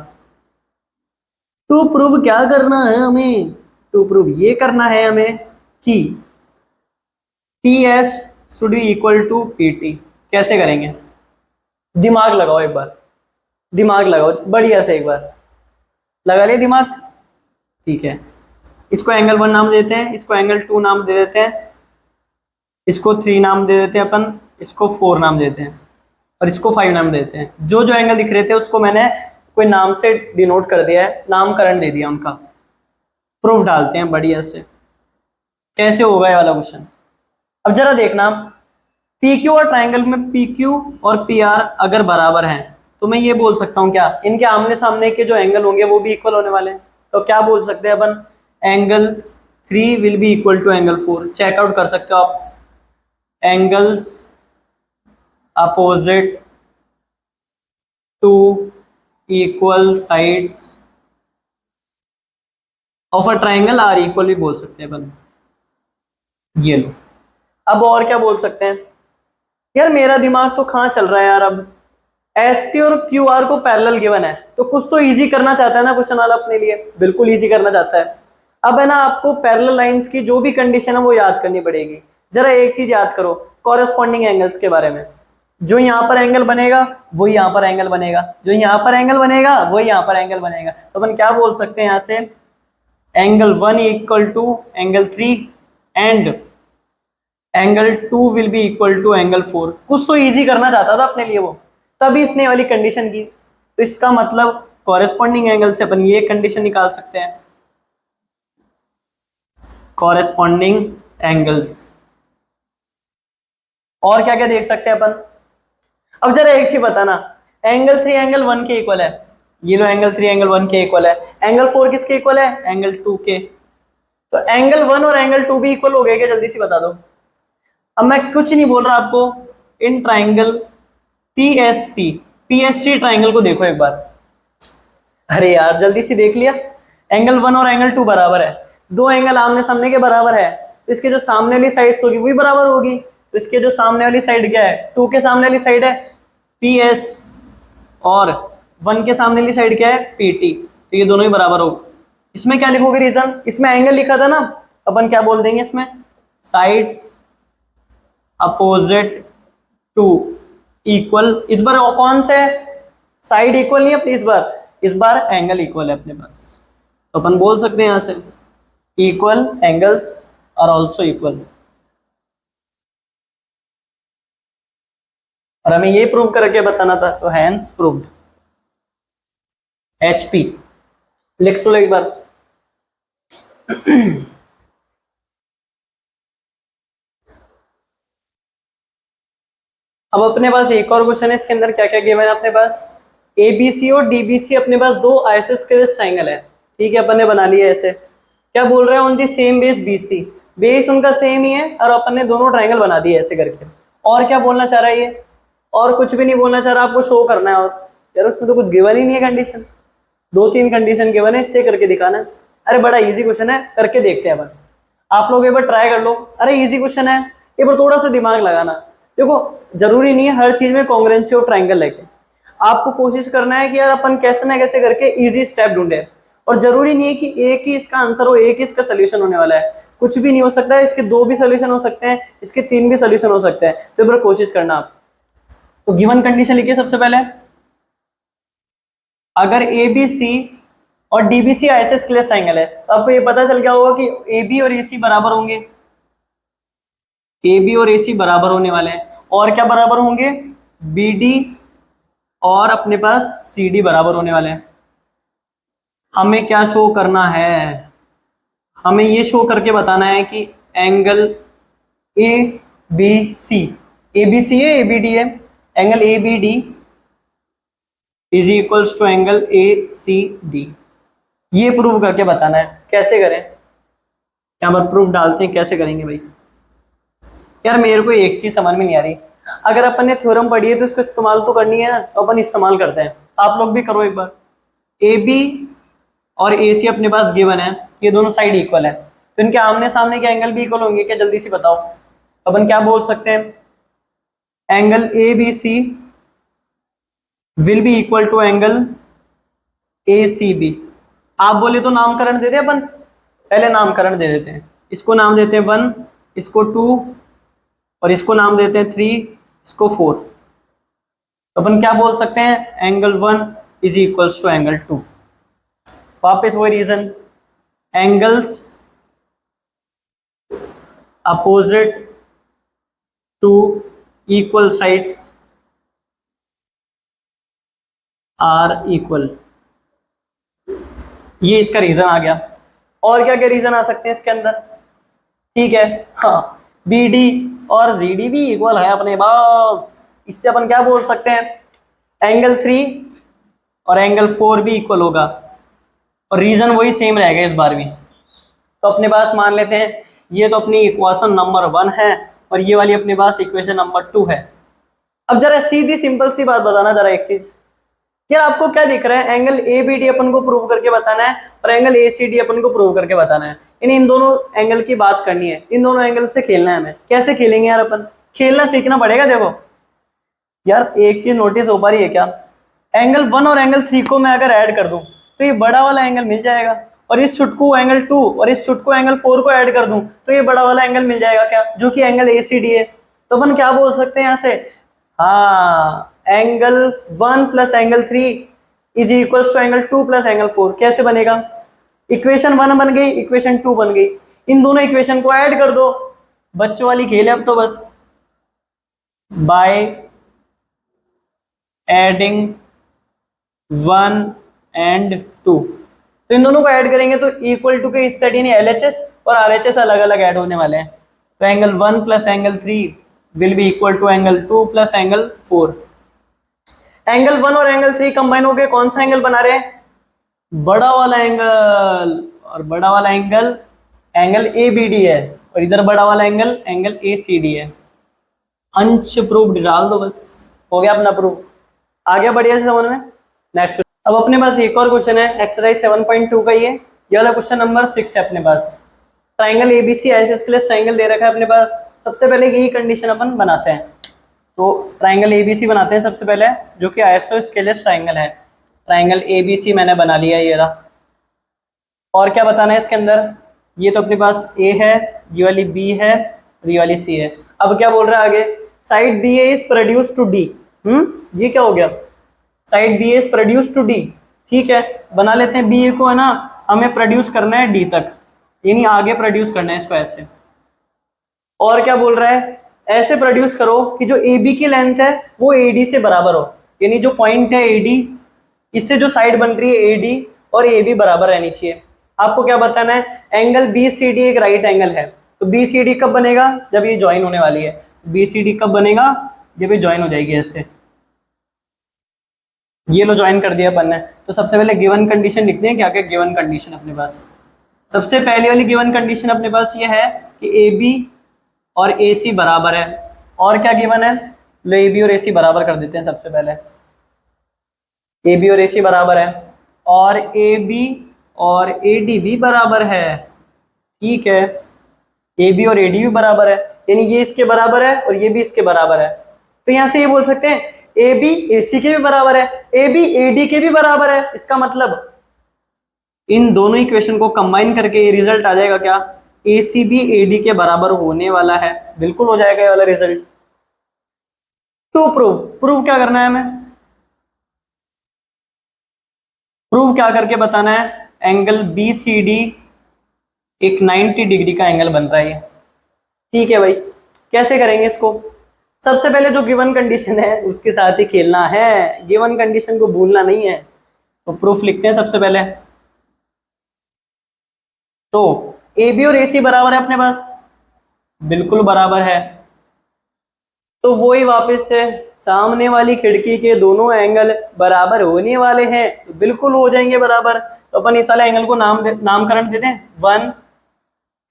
To prove क्या करना है हमें, टू प्रूव ये करना है हमें कि PS should be equal to PT। कैसे करेंगे, दिमाग लगाओ एक बार, दिमाग लगाओ बढ़िया से, एक बार लगा लिया दिमाग, ठीक है। इसको एंगल 1 नाम देते हैं, इसको एंगल 2 नाम दे देते हैं, इसको 3 नाम दे देते हैं अपन, इसको 4 नाम देते हैं, और इसको 5 नाम देते हैं। जो जो एंगल दिख रहे थे उसको मैंने कोई नाम से डिनोट कर दिया है, नामकरण दे दिया उनका। प्रूफ डालते हैं बढ़िया से, कैसे होगा ये वाला क्वेश्चन। अब जरा देखना, PQ और ट्राइंगल में PQ और PR अगर बराबर हैं तो मैं ये बोल सकता हूँ क्या, इनके आमने सामने के जो एंगल होंगे वो भी इक्वल होने वाले हैं। तो क्या बोल सकते हैं अपन, angle 3 will be equal to angle 4। Check out कर सकते हो आप, angles opposite to equal sides of a triangle are equal भी बोल सकते हैं अपन, ये लो। अब और क्या बोल सकते हैं, यार मेरा दिमाग तो कहाँ चल रहा है यार, अब ST और QR को पैरेलल गिवन है, तो कुछ तो इजी करना चाहता है ना क्वेश्चन वाला अपने लिए, बिल्कुल इजी करना चाहता है। अब है ना, आपको पैरेलल लाइंस की जो भी कंडीशन है वो याद करनी पड़ेगी। जरा एक चीज याद करो कॉरेस्पॉन्डिंग एंगल्स के बारे में, जो यहाँ पर एंगल बनेगा वही यहाँ पर एंगल बनेगा, जो यहाँ पर एंगल बनेगा वही यहाँ पर एंगल बनेगा। तो अपन क्या बोल सकते हैं यहाँ से, angle 1 equal to angle 3 and angle 2 will be equal to angle 4। कुछ तो इजी करना चाहता था अपने लिए वो, तभी इसने वाली कंडीशन की। तो इसका मतलब कॉरेस्पॉन्डिंग एंगल से अपन ये कंडीशन निकाल सकते हैं, कॉरेस्पॉन्डिंग एंगल्स। और क्या क्या देख सकते हैं अपन, अब जरा एक चीज बताना, एंगल 3 एंगल 1 के इक्वल है, ये लो एंगल 3 एंगल 1 के इक्वल है, एंगल 4 किसके इक्वल है, एंगल 2 के। तो एंगल 1 और एंगल 2 भी इक्वल हो गए क्या, जल्दी से बता दो। अब मैं कुछ नहीं बोल रहा आपको, इन ट्राइंगल PST ट्राइंगल को देखो एक बार। अरे यार जल्दी से देख लिया, एंगल 1 और एंगल 2 बराबर है, दो एंगल आमने सामने के बराबर है, तो इसके जो सामने वाली साइड होगी वही बराबर होगी। तो इसके जो सामने वाली साइड क्या है, 2 के सामने वाली साइड है PS और 1 के सामने वाली साइड क्या है PT, तो ये दोनों ही बराबर हो। इसमें क्या लिखोगे रीजन, इसमें एंगल लिखा था ना, अपन क्या बोल देंगे इसमें, साइड्स अपोजिट टू इक्वल। इस बार कौन से साइड इक्वल नहीं है अपनी, इस बार एंगल इक्वल है अपने पास, तो अपन बोल सकते हैं यहां से equal angles are also equal. और हमें ये प्रूव करके बताना था, तो हैंस प्रूव्ड। HP लिख लो एक बार। अब अपने पास एक और क्वेश्चन है, इसके अंदर क्या क्या गिवन है अपने पास, ABC और DBC अपने पास दो आइसोस्केलेस ट्राइंगल है, ठीक है, अपन ने बना लिया ऐसे। क्या बोल रहे हैं, on the same base BC, base उनका सेम ही है और अपन ने दोनों ट्राइंगल बना दिए ऐसे करके। और क्या बोलना चाह रहा है ये, और कुछ भी नहीं बोलना चाह रहा, आपको शो करना है। और यार उसमें तो कुछ गिवन ही नहीं है कंडीशन, 2-3 कंडीशन गिवन है, इससे करके दिखाना है। अरे बड़ा इजी क्वेश्चन है, करके देखते हैं अपन, आप लोग एक बार ट्राई कर लो। अरे इजी क्वेश्चन है, एक बार थोड़ा सा दिमाग लगाना। देखो जरूरी नहीं है हर चीज में कॉन्ग्रुएंसी ऑफ ट्राइंगल लेके, आपको कोशिश करना है कि यार अपन कैसे ना कैसे करके इजी स्टेप ढूंढे। और जरूरी नहीं है कि एक ही इसका आंसर हो, एक ही इसका सोल्यूशन होने वाला है, कुछ भी नहीं हो सकता है, इसके 2 भी सोल्यूशन हो सकते हैं, इसके 3 भी सोल्यूशन हो सकते हैं। तो एक बार कोशिश करना आप। तो गिवन कंडीशन लिखिए सबसे पहले, अगर ABC और DBC आइसोस्केलेस ट्राइंगल है तो आपको ये पता चल गया होगा कि AB और AC बराबर होंगे, AB और AC बराबर होने वाले हैं। और क्या बराबर होंगे, बी डी और अपने पास सी डी बराबर होने वाले हैं। हमें क्या शो करना है, हमें ये शो करके बताना है कि angle A B C, A B C है, ए बी डी है, angle A B D is equals to angle A C D, ये प्रूव करके बताना है। कैसे करें, यहाँ पर प्रूफ डालते हैं, कैसे करेंगे भाई। यार मेरे को एक चीज समझ में नहीं आ रही, अगर अपन ने थ्योरम पढ़ी है तो उसको इस्तेमाल तो करनी है ना, तो अपन इस्तेमाल करते हैं। आप लोग भी करो एक बार। ए बी और ए सी अपने पास गिवन है, ये दोनों साइड इक्वल है, तो इनके आमने सामने के एंगल भी इक्वल होंगे क्या, जल्दी से बताओ। अपन क्या बोल सकते हैं, angle A B C will be equal to angle A C B. आप बोले तो नामकरण दे दे, अपन पहले नामकरण दे देते हैं। इसको नाम देते हैं 1, इसको 2 और इसको नाम देते हैं 3, इसको 4। तो अपन क्या बोल सकते हैं, angle 1 is equals to angle 2। वापस वही reason, angles opposite to equal sides are equal, ये इसका रीजन आ गया। और क्या क्या रीजन आ सकते हैं इसके अंदर, ठीक है, हाँ बी डी और जी डी भी इक्वल है अपने पास, इससे अपन क्या बोल सकते हैं, एंगल 3 और एंगल 4 भी इक्वल होगा, और रीजन वही सेम रहेगा इस बार भी। तो अपने पास मान लेते हैं ये तो अपनी इक्वेशन नंबर 1 है और ये वाली अपने पास इक्वेशन नंबर 2 है। अब जरा सीधी सिंपल सी बात बताना जरा एक चीज, यार आपको क्या दिख रहा है, एंगल ए बी डी अपन को प्रूव करके बताना है और एंगल ए सी डी अपन को प्रूव करके बताना है। इन दोनों एंगल की बात करनी है, इन दोनों एंगल से खेलना है हमें। कैसे खेलेंगे यार, अपन खेलना सीखना पड़ेगा। देखो यार एक चीज नोटिस हो पा रही है क्या, एंगल 1 और एंगल 3 को मैं अगर ऐड कर दूं तो ये बड़ा वाला एंगल मिल जाएगा, और इस छुटकू एंगल 2 और इस छुटकू एंगल 4 को ऐड कर दूं तो ये बड़ा वाला एंगल मिल जाएगा क्या, जो कि एंगल ए सी डी है। तो अपन क्या बोल सकते हैं यहाँ से, हाँ angle 1 plus angle 3 is equals to angle 2 plus angle 4। कैसे बनेगा, इक्वेशन 1 बन गई, इक्वेशन 2 बन गई, इन दोनों इक्वेशन को ऐड कर दो। बच्चों वाली खेल है अब तो, बस बाय एडिंग 1 एंड 2, तो इन दोनों को ऐड करेंगे तो इक्वल टू के इस साइड यानी LHS और RHS अलग अलग ऐड होने वाले हैं। तो angle 1 plus angle 3 will be equal to angle 2 plus angle 4। Angle 1 और एंगल 3 कंबाइन होकर कौन सा एंगल बना रहे हैं, बड़ा वाला एंगल, और बड़ा वाला एंगल एंगल ABD है, और इधर बड़ा वाला एंगल एंगल ACD है। अंश प्रूफ डाल दो, बस हो गया अपना प्रूफ। आ गया बढ़िया से समझ में। नेक्स्ट अब अपने पास एक और क्वेश्चन है, एक्सरसाइज 7.2 का ये वाला क्वेश्चन नंबर 6 है अपने पास। ट्राइंगल ABC ऐसे के लिए ट्राइंगल दे रखा है अपने पास। सबसे पहले यही कंडीशन अपन बनाते हैं, तो ट्राइंगल ABC बनाते हैं सबसे पहले, जो कि आइसोस्केलेस ट्राइंगल है। ट्राइंगल ABC मैंने बना लिया है ये रहा। और क्या बताना है इसके अंदर, ये तो अपने पास A है, ये वाली B है और ये वाली C है। अब क्या बोल रहा है आगे, side BA is produce to D। ये क्या हो गया, side BA is produce to D। ठीक है, बना लेते हैं BA को, है ना, हमें प्रोड्यूस करना है D तक, यानी आगे प्रोड्यूस करना है इसको ऐसे। और क्या बोल रहा है, ऐसे प्रोड्यूस करो कि जो AB की लेंथ है वो AD से बराबर हो, यानी जो पॉइंट है AD, इससे जो साइड बन रही है AD और AB बराबर रहनी चाहिए। आपको क्या बताना है, एंगल BCD एक राइट एंगल है, तो BCD कब बनेगा, जब ये ज्वाइन होने वाली है। BCD कब बनेगा, जब ये ज्वाइन हो जाएगी ऐसे। ये लो ज्वाइन कर दिया अपन ने। तो सबसे पहले गिवन कंडीशन लिखते हैं, क्या क्या गिवन कंडीशन अपने पास। सबसे पहले वाली गिवन कंडीशन अपने पास ये है कि AB और AC बराबर है। और क्या गिवन है, लो AB और AC बराबर कर देते हैं सबसे पहले। AB और AC बराबर है, और AB और AD भी बराबर है। ठीक है, AB और AD भी बराबर है, यानी ये इसके बराबर है और ये भी इसके बराबर है। तो यहां से ये बोल सकते हैं AB AC के भी बराबर है, AB AD के भी बराबर है। इसका मतलब इन दोनों इक्वेशन को कंबाइन करके ये रिजल्ट आ जाएगा क्या, AC भी AD के बराबर होने वाला है। बिल्कुल हो जाएगा ये वाला रिजल्ट। टू प्रूव क्या करना है हमें, प्रूव क्या करके बताना है, एंगल BCD एक 90 डिग्री का एंगल बन रहा है ये। ठीक है भाई, कैसे करेंगे इसको, सबसे पहले जो गिवन कंडीशन है उसके साथ ही खेलना है, गिवन कंडीशन को भूलना नहीं है। तो प्रूफ लिखते हैं सबसे पहले। तो ए बी और ए सी बराबर है अपने पास, बिल्कुल बराबर है। तो वही वापस से सामने वाली खिड़की के दोनों एंगल बराबर होने वाले हैं, तो बिल्कुल हो जाएंगे बराबर। तो अपन इस वाले एंगल को नामकरण दे दें 1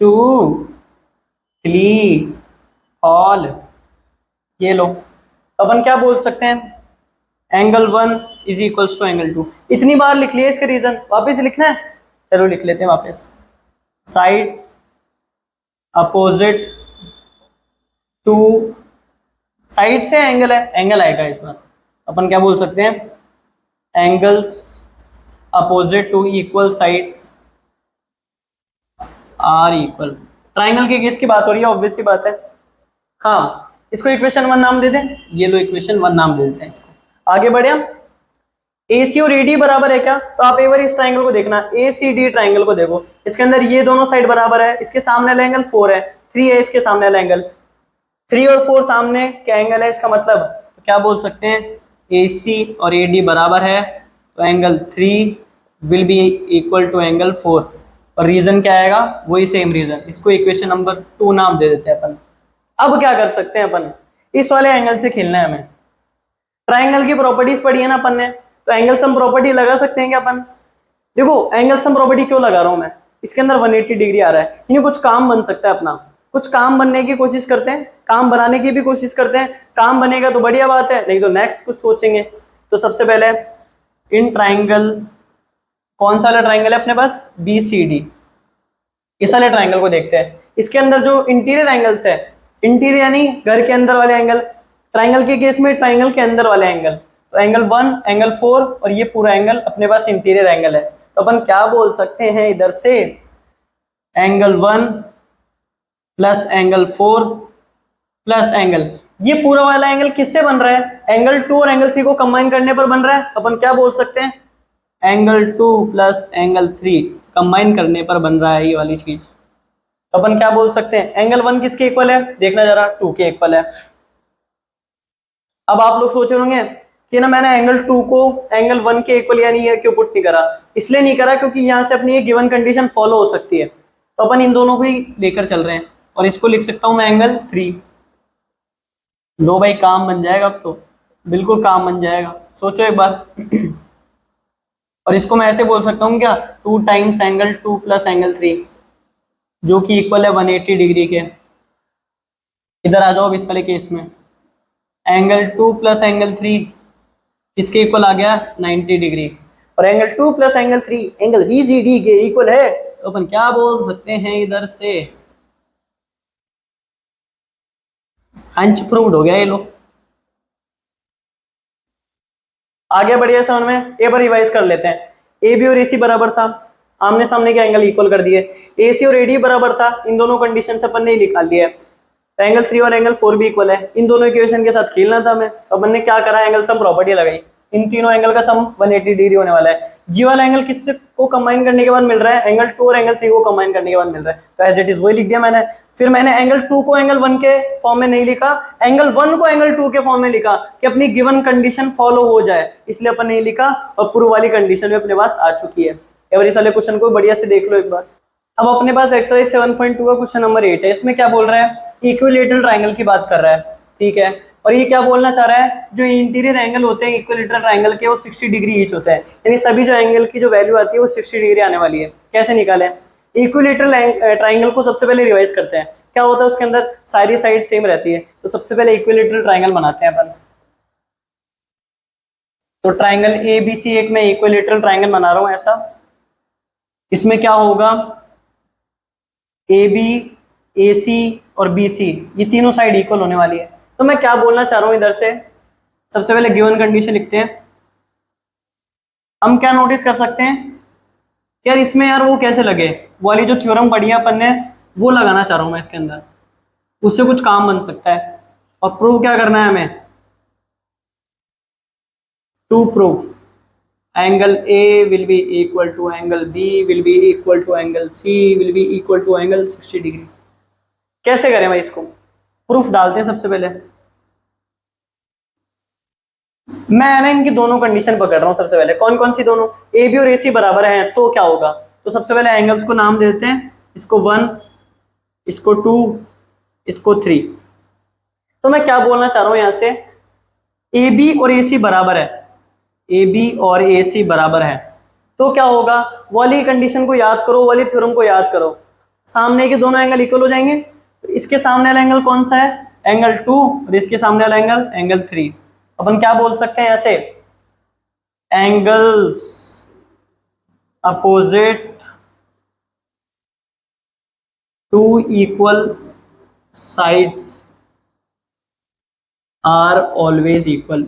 2 3 ऑल। ये लो, तो अपन क्या बोल सकते हैं, angle 1 is equals to angle 2। इतनी बार लिख लिया, इसका रीजन वापस लिखना है, चलो लिख लेते हैं वापस। साइड्स अपोजिट टू, साइड से एंगल है, एंगल आएगा इस बार, अपन क्या बोल सकते हैं, angles opposite to equal sides are equal. Triangle के केस की बात हो रही है, ऑब्वियस सी बात है। हाँ, इसको इक्वेशन 1 नाम दे दें, ये लो इक्वेशन 1 नाम दे देते हैं इसको। आगे बढ़े हम, AC और AD बराबर है क्या, तो आप एक बार इस ट्राइंगल को देखना, ACD ट्राइंगल को देखो, इसके अंदर ये दोनों साइड बराबर है, इसके सामने वाला एंगल 4 है, 3 है इसके सामने वाला एंगल, 3 और 4 सामने क्या एंगल है, इसका मतलब तो क्या बोल सकते हैं, AC और AD बराबर है, तो angle 3 will be equal to angle 4। और रीजन क्या आएगा, वही सेम रीजन, इसको इक्वेशन नंबर 2 नाम दे देते हैं अपन। अब क्या कर सकते हैं अपन, इस वाले एंगल से खेलना है हमें। ट्राइंगल की प्रॉपर्टीज पढ़ी है ना अपन ने, तो एंगल सम प्रॉपर्टी लगा सकते हैं क्या अपन। देखो एंगल सम प्रॉपर्टी क्यों लगा रहा हूं मैं, इसके अंदर 180 डिग्री आ रहा है, इन्हें कुछ काम बन सकता है अपना, कुछ काम बनने की कोशिश करते हैं, काम बनाने की भी कोशिश करते हैं, काम बनेगा तो बढ़िया बात है, नहीं तो नेक्स्ट कुछ सोचेंगे। तो सबसे पहले इन ट्राइंगल, कौन सा वाला ट्राइंगल है अपने पास, BCD, इस वाले ट्राइंगल को देखते हैं। इसके अंदर जो इंटीरियर एंगल्स है, इंटीरियर यानी घर के अंदर वाले एंगल, ट्राइंगल के केस में ट्राइंगल के अंदर वाले एंगल, तो एंगल 1 एंगल 4 और ये पूरा एंगल अपने पास इंटीरियर एंगल है। तो अपन क्या बोल सकते हैं इधर से, angle 1 plus angle 4 plus angle, ये पूरा वाला एंगल किससे बन रहा है, एंगल 2 और एंगल 3 को कंबाइन करने पर बन रहा है। अपन क्या बोल सकते हैं, एंगल 2 प्लस एंगल 3 कंबाइन करने पर बन रहा है ये वाली चीज। तो अपन क्या बोल सकते हैं, एंगल 1 किसके इक्वल है, देखना जरा, 2 के इक्वल है। अब आप लोग सोच रहे होंगे कि ना मैंने एंगल 2 को एंगल 1 के इक्वल यानी ये क्यों पुट नहीं करा, इसलिए नहीं करा क्योंकि यहाँ से अपनी ये गिवन कंडीशन फॉलो हो सकती है, तो अपन इन दोनों को ही लेकर चल रहे हैं, और इसको लिख सकता हूं मैं एंगल 3। लो भाई काम बन जाएगा, अब तो बिल्कुल काम बन जाएगा, सोचो एक बार। और इसको मैं ऐसे बोल सकता हूँ क्या, 2 टाइम्स एंगल 2 प्लस एंगल 3, जो कि इक्वल है 180 डिग्री के। इधर आ जाओ इस वाले केस में, एंगल 2 प्लस एंगल 3 इसके इक्वल आ गया 90 डिग्री, और angle 2 plus angle 3 angle BCD के इक्वल है। तो अपन क्या बोल सकते हैं इधर से, हंच प्रूव्ड हो गया ये लो। आगे बढ़िए समझ में, एक बार रिवाइज कर लेते हैं। AB और AC बराबर था, आमने सामने के एंगल इक्वल कर दिए। AC और AD बराबर था, इन दोनों कंडीशन से अपन ने निकाल लिया है। एंगल 3 और एंगल 4 भी इक्वल है, इन दोनों इक्वेशन के साथ खेलना था मैं। अपन ने क्या करा, एंगल सम प्रॉपर्टी लगाई, इन तीनों एंगल का सम 180 डिग्री होने वाला है। जी वाला एंगल किससे को कंबाइन करने के बाद मिल रहा है, एंगल 2 और एंगल 3 को कंबाइन करने के बाद मिल रहा है, तो एज इट इज वही लिख दिया मैंने। फिर मैंने एंगल 2 को एंगल 1 के फॉर्म में नहीं लिखा, एंगल 1 को एंगल 2 के फॉर्म में लिखा कि अपनी गिवन कंडीशन फॉलो हो जाए, इसलिए अपन नहीं लिखा, और प्रूव वाली कंडीशन भी अपने पास आ चुकी है। एवरी साले क्वेश्चन को बढ़िया से देख लो एक बार। अब अपने पास एक्सरसाइज 7.2 का क्वेश्चन नंबर 8 है। इसमें क्या बोल रहा है, इक्विलेटरल ट्राइंगल की बात कर रहा है, ठीक है। और ये क्या बोलना चाह रहा है, जो इंटीरियर एंगल होते हैं इक्विलेटरल ट्राइंगल के, वो 60 डिग्री ईच होते हैं, यानी सभी जो एंगल की जो वैल्यू आती है वो 60 डिग्री आने वाली है। कैसे निकालें, इक्विलेटरल ट्राइंगल को सबसे पहले रिवाइज करते हैं। क्या होता है, उसके अंदर सारी साइड सेम रहती है, तो सबसे पहले इक्विलेटरल ट्राइंगल बनाते हैं अपन। तो ट्राइंगल ABC एक मैं इक्विलेटरल ट्राइंगल बना रहा हूं ऐसा। इसमें क्या होगा, AB, AC और BC ये तीनों साइड इक्वल होने वाली है। तो मैं क्या बोलना चाह रहा हूं इधर से, सबसे पहले गिवन कंडीशन लिखते हैं। हम क्या नोटिस कर सकते हैं यार, इसमें यार वो कैसे लगे, वो वाली जो थ्योरम पढ़ी है अपन ने, वो लगाना चाह रहा हूं मैं इसके अंदर, उससे कुछ काम बन सकता है। और प्रूव क्या करना है हमें, to prove angle A will be equal to angle B will be equal to angle C will be equal to angle 60 degree. कैसे करें भाई, इसको प्रूफ डालते हैं सबसे पहले। मैं ना इनकी दोनों कंडीशन पकड़ रहा हूँ। सबसे पहले कौन कौन सी दोनों, ए बी और ए सी बराबर हैं तो क्या होगा। तो सबसे पहले एंगल्स को नाम दे देते हैं, इसको 1, इसको 2, इसको 3। तो मैं क्या बोलना चाह रहा हूं यहां से, ए बी और ए सी बराबर है, ए बी और ए सी बराबर है तो क्या होगा, वाली कंडीशन को याद करो, वाली थ्योरम को याद करो, सामने के दोनों एंगल इक्वल हो जाएंगे। तो इसके सामने वाला एंगल कौन सा है, एंगल 2, और इसके सामने वाला एंगल एंगल 3। अपन क्या बोल सकते हैं ऐसे, angles opposite to equal sides are always equal.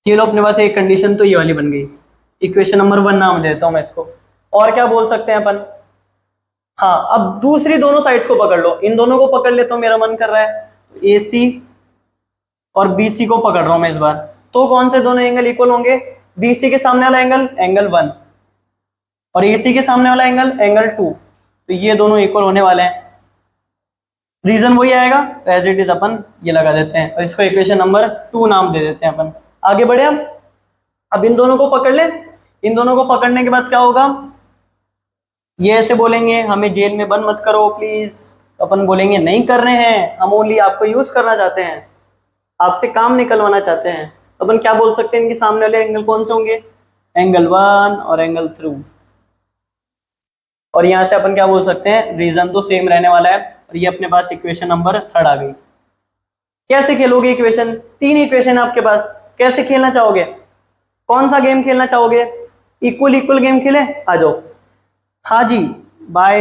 ये लो अपने पास एक कंडीशन तो ये वाली बन गई, इक्वेशन नंबर 1 नाम देता हूं मैं इसको। और क्या बोल सकते हैं अपन, हाँ अब दूसरी दोनों साइड्स को पकड़ लो, इन दोनों को पकड़ लेता हूं, मेरा मन कर रहा है ए सी और बी सी को पकड़ रहा हूं मैं इस बार। तो कौन से दोनों एंगल इक्वल होंगे, बी सी के सामने वाला एंगल एंगल 1 और ए सी के सामने वाला एंगल एंगल 2, तो ये दोनों इक्वल होने वाले हैं। रीजन वही आएगा, तो एज इट इज अपन ये लगा देते हैं और इसको इक्वेशन नंबर 2 नाम दे देते हैं अपन। आगे बढ़े हम, अब इन दोनों को पकड़ ले, इन दोनों को पकड़ने के बाद क्या होगा, ये ऐसे बोलेंगे हमें जेल में बंद मत करो प्लीज, अपन बोलेंगे नहीं कर रहे हैं, हम ओनली आपको यूज करना चाहते हैं, आपसे काम निकलवाना चाहते हैं। अपन क्या बोल सकते हैं, इनके सामने वाले एंगल कौन से होंगे, एंगल 1 और एंगल 3। और यहां से अपन क्या बोल सकते हैं, रीजन तो सेम रहने वाला है। और ये अपने पास इक्वेशन नंबर 3 आ गई। कैसे खेलोगे इक्वेशन, 3 इक्वेशन आपके पास, कैसे खेलना चाहोगे, कौन सा गेम खेलना चाहोगे, इक्वल इक्वल गेम खेले, आ जाओ। हाँ जी, बाय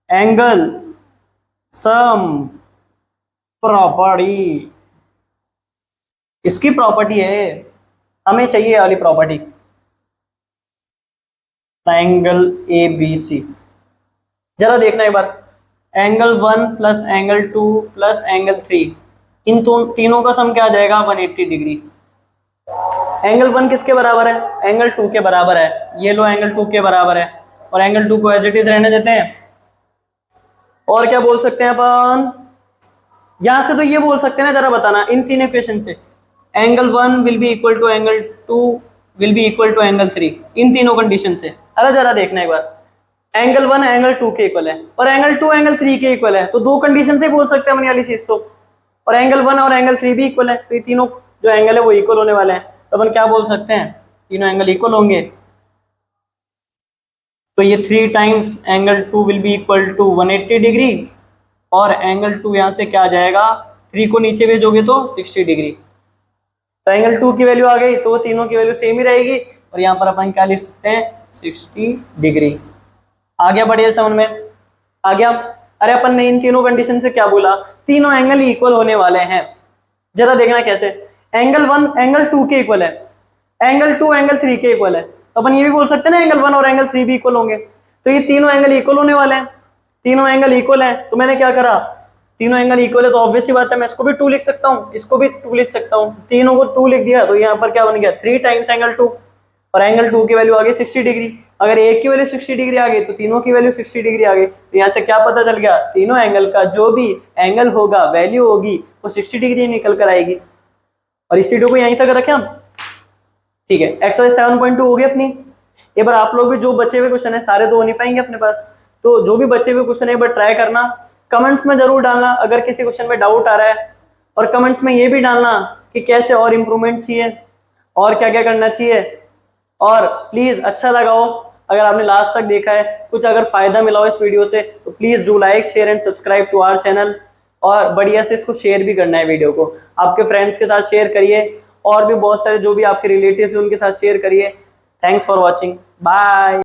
एंगल सम प्रॉपर्टी, इसकी प्रॉपर्टी है, हमें चाहिए वाली property, triangle A B C. जरा देखना एक बार, angle 1 plus angle 2 plus angle 3, इन तीनों का सम क्या आ जाएगा, 180 डिग्री। एंगल 1 किसके बराबर है, एंगल 2 के बराबर है, ये लो एंगल 2 के बराबर है, और एंगल 2 को एज इट इज रहने देते हैं। और क्या बोल सकते हैं अपन, यहां से तो ये बोल सकते हैं ना, जरा बताना इन 3 इक्वेशन से, angle 1 will be equal to angle 2 will be equal to angle 3, इन तीनों कंडीशन से। अरे जरा देखना एक बार, एंगल 1 एंगल 2 के इक्वल है और एंगल 2 एंगल 3 के इक्वल है, तो 2 कंडीशन से बोल सकते हैं अपनी वाली चीज तो। और एंगल 1 और एंगल 3 भी इक्वल है, तो ये तीनों जो एंगल है वो इक्वल होने वाले हैं। तो अपन क्या बोल सकते हैं, तीनों एंगल इक्वल होंगे, तो ये 3 times angle 2 will be equal to 180 degree, और एंगल 2 यहाँ से क्या आ जाएगा, 3 को नीचे भेजोगे तो 60 डिग्री। तो एंगल 2 की वैल्यू आ गई, तो तीनों की वैल्यू सेम ही रहेगी, और यहाँ पर अपन क्या लिख सकते हैं, 60 डिग्री। आ गया बढ़िया समझ में, आ गया। अरे अपन ने इन तीनों कंडीशन से क्या बोला, तीनों एंगल इक्वल होने वाले हैं। जरा देखना कैसे, एंगल 1 एंगल 2 के इक्वल है, एंगल 2 एंगल 3 के इक्वल है, तो अपन ये भी बोल सकते हैं ना एंगल 1 और एंगल 3 भी इक्वल होंगे, तो ये तीनों एंगल इक्वल होने वाले हैं, तीनों एंगल इक्वल है। तो मैंने क्या करा, तीनों एंगल इक्वल है तो ऑब्वियस सी बात है मैं इसको भी 2 लिख सकता हूँ, इसको भी 2 लिख सकता हूँ, तीनों को 2 लिख दिया, तो यहाँ पर क्या बन गया, 3 टाइम्स एंगल 2, और एंगल 2 की वैल्यू आ गई 60 डिग्री। अगर एक की वैल्यू 60 डिग्री आ गई तो तीनों की वैल्यू 60 डिग्री आ गई, तो यहाँ से क्या पता चल गया, तीनों एंगल का जो भी एंगल होगा, वैल्यू होगी, वो 60 डिग्री निकल कर आएगी। और इस वीडियो को यहीं तक रखें हम, ठीक है। एक्सरसाइज 7.2 हो गई अपनी। एक बार आप लोग भी जो बचे हुए क्वेश्चन है सारे तो हो नहीं पाएंगे अपने पास, तो जो भी बचे हुए क्वेश्चन है एक बार ट्राई करना, कमेंट्स में जरूर डालना अगर किसी क्वेश्चन में डाउट आ रहा है, और कमेंट्स में ये भी डालना कि कैसे और इम्प्रूवमेंट चाहिए और क्या क्या करना चाहिए। और प्लीज अच्छा लगा हो, अगर आपने लास्ट तक देखा है, कुछ अगर फायदा मिला हो इस वीडियो से, तो please do like share and subscribe to our channel, और बढ़िया से इसको शेयर भी करना है, वीडियो को आपके फ्रेंड्स के साथ शेयर करिए, और भी बहुत सारे जो भी आपके रिलेटिव्स हैं उनके साथ शेयर करिए। Thanks for watching, bye.